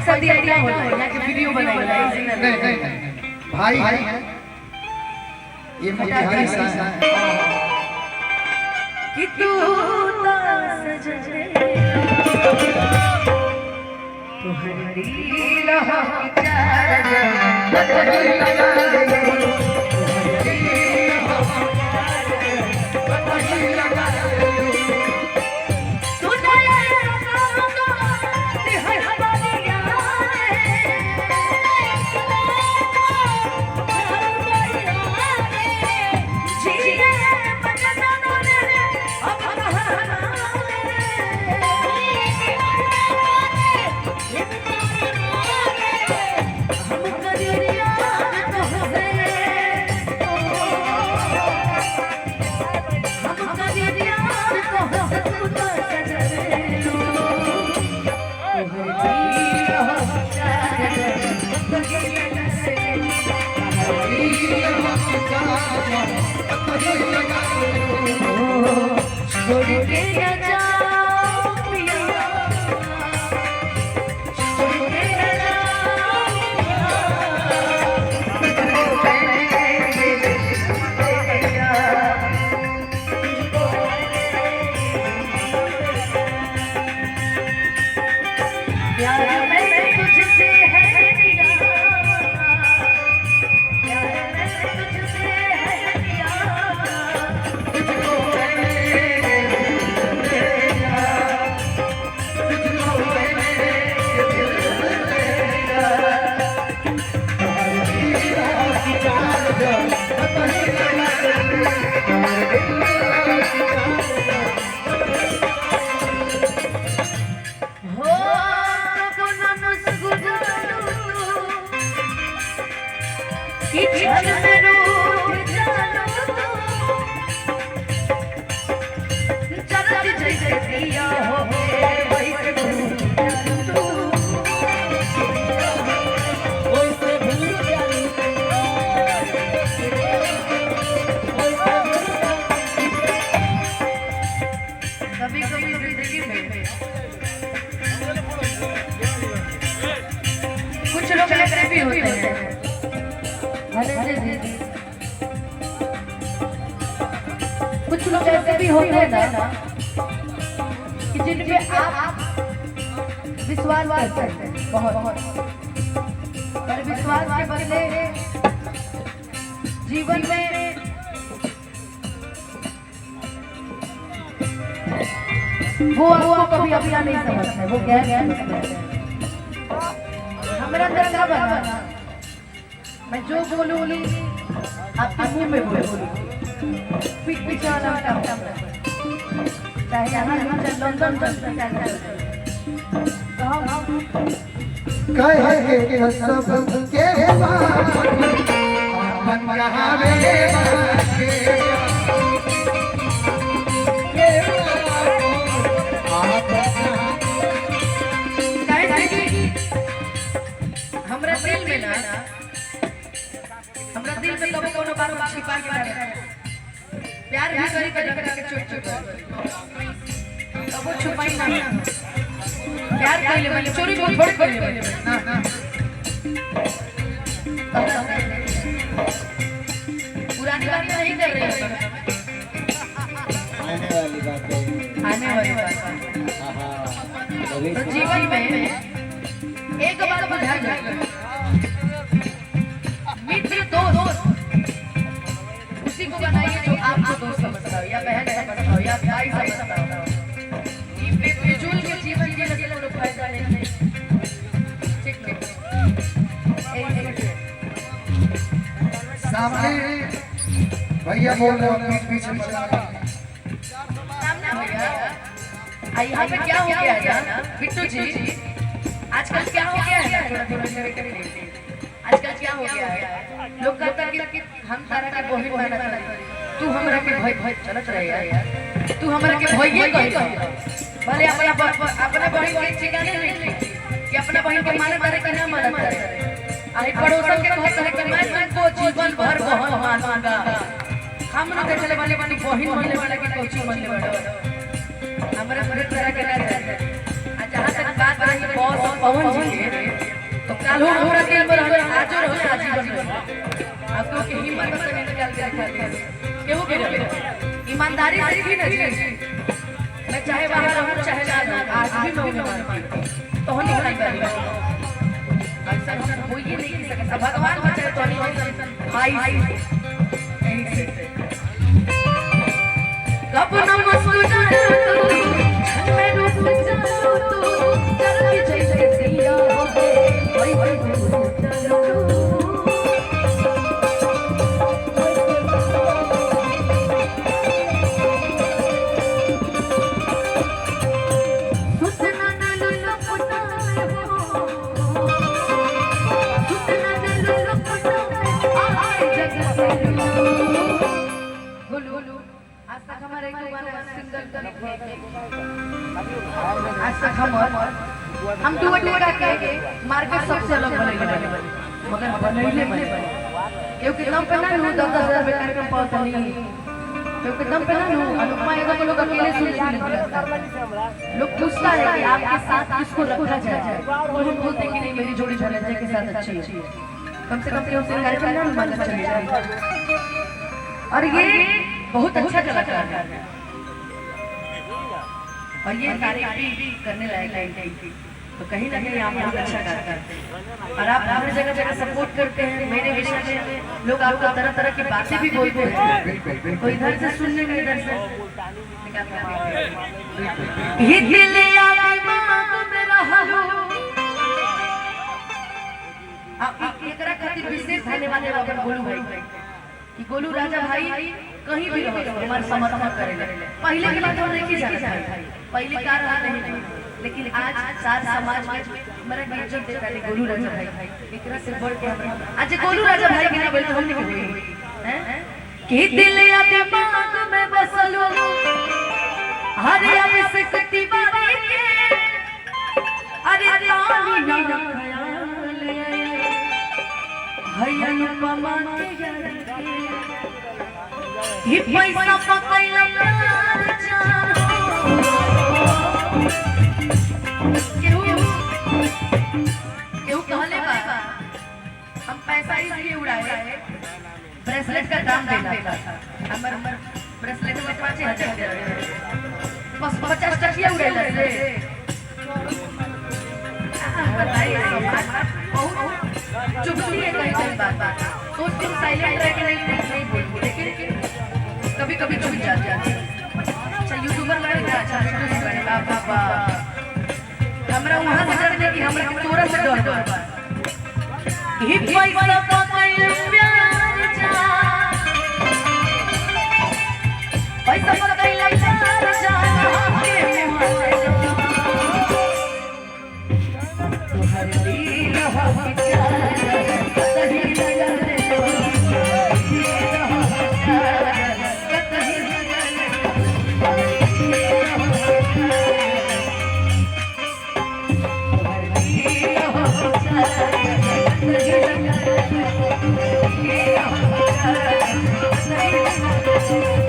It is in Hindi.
पैसा दिया क्या होता है यहाँ के वीडियो बनाएगा नहीं भाई है ये भाई है कि तू सजने तो हरी लहा कुछ लोग ऐसे भी होते हैं ना कि जिन पे आप विश्वास करते हैं बहुत पर विश्वास के बदले जीवन में वो आपको कभी अपना नहीं समझता, वो क्या हमारा अंदर क्या बना, मैं जो बोलूँ आपके मुंह में बोलूँ पीठ पीछे वाला चाहे यहाँ लंदन कहे के सब के मन कहावे हमरा दिल में ना हमरा दिल में कबो कोनो बात छिपा के रखे प्यार भी करी के चुप चुप कबो छुपाई ना प्यार कइले मैंने चोरी को छोड़ कइले ना पुरानी बात नहीं कर रही है आने वाली बात तो जीवन में एक बात बुझा जाए मित्र दोस्त उसी को बनाइए जो आपको दोस्त समझता हो या बहन समझता हो या भाई समझता हो। ये बेजुल के जीवन जीने से कोई फायदा नहीं। सामने भैया बोल रहे हैं पीछे सामने भैया यहाँ पे क्या हो गया है बिट्टू जी, आजकल क्या हो गया है आजकल क्या हो गया है लोग कहता है कि हम तारा के बहन मानत नहीं, तू हमरा के भय भय चलत रहे यार, तू हमरा के भय ये कह भले अपना बहन के ठिकाने नहीं कि अपना बहन के मानत रहे कि ना मानत रहे, अरे पड़ोसन के कहत रहे कि मैं तो जीवन भर बहन मानूंगा, हम लोग चले वाले वाली बहन मानने वाला की कोची मानने वाला हमरा पूरी तरह के ना जहां तक बात रही बॉस पवन जी के तो कालो हमरा दिल पर हमें आजो रहो आजीवन आपको की हिम्मत से निकाल के दिखा दिया केहू के रहे ईमानदारी से ही ना जी मैं चाहे बाहर रहूं चाहे ना रहूं आज भी मैं ईमान मानती तो हम निकाल पाएंगे ऐसा हो ही नहीं सकता भगवान बचाए तो नहीं भाई नहीं से कब न मस्कुरा तू मैं रूप जानो तू चल के जैसे दिया हो वही वही चलो सुतना दिल लपटा में हो सुतना दिल लपटा में आए जग से बोलो आज तक हमारे एक गाना सिंगल आज तक हम डुएट गा के मार्केट सबसे अलग बने मगर बनैले बने क्योंकि दम पे ना नु 10,000 रुपए कार्यक्रम पावत नहीं क्योंकि दम पे ना नु अनुपमा एगो लोग अकेले सुन लोग पूछता है कि आपके साथ किसको रखा जाए तो हम बोलते हैं कि नहीं मेरी जोड़ी धनंजय के साथ अच्छी है कम से कम उसे कार्यक्रम ना मान चली जाए और ये बहुत अच्छा कलाकार है और ये तारीफ भी करने लायक है तो कहीं ना कहीं आप बहुत अच्छा करते हैं और आप हर जगह जगह सपोर्ट करते हैं मेरे विषय में लोग आपको तरह तरह की बातें भी बोलते हैं कोई इधर से सुनने में इधर से ये दिल दिमाग में रहा हो आप एकरा खातिर विशेष धन्यवाद देबा गोलू भाई कि गोलू राजा भाई कहीं भी रहो हमारे समर्थन करेंगे पहले के बात हम नहीं जाना पहले का रहा नहीं लेकिन आज सार समाज में हमारा इज्जत देता है गोलू राजा भाई एकरा से बढ़ के आज गोलू राजा भाई के ना बोल तो हम नहीं होई हैं कि दिल या दिमाग में बसलो हरे अब से कटी बारी के अरे तानी ना ख्याल है अनुपमा के यार ये पैसा पकैला प्यार जानो केहू कहले बा हम पैसा इसलिए उड़ाए ब्रेसलेट का दाम देना हमर ब्रेसलेट में 5,000 बस 50 टकिया उड़ेला से बताइए समाज बहुत चुगली है कहीं बात सोच के साइलेंट रह के नहीं बोलूं लेकिन कभी कभी चुप जाते हैं अच्छा यूट्यूबर लगे अच्छा बने बाबा हमरा वहां से डर कि हमरा तोरा से डर बा ही पैसा पकड़ प्यार जा पैसा पकड़ प्यार जा के मोहल्ले तोहर दिल हो प्यार सही लगा रे Thank you.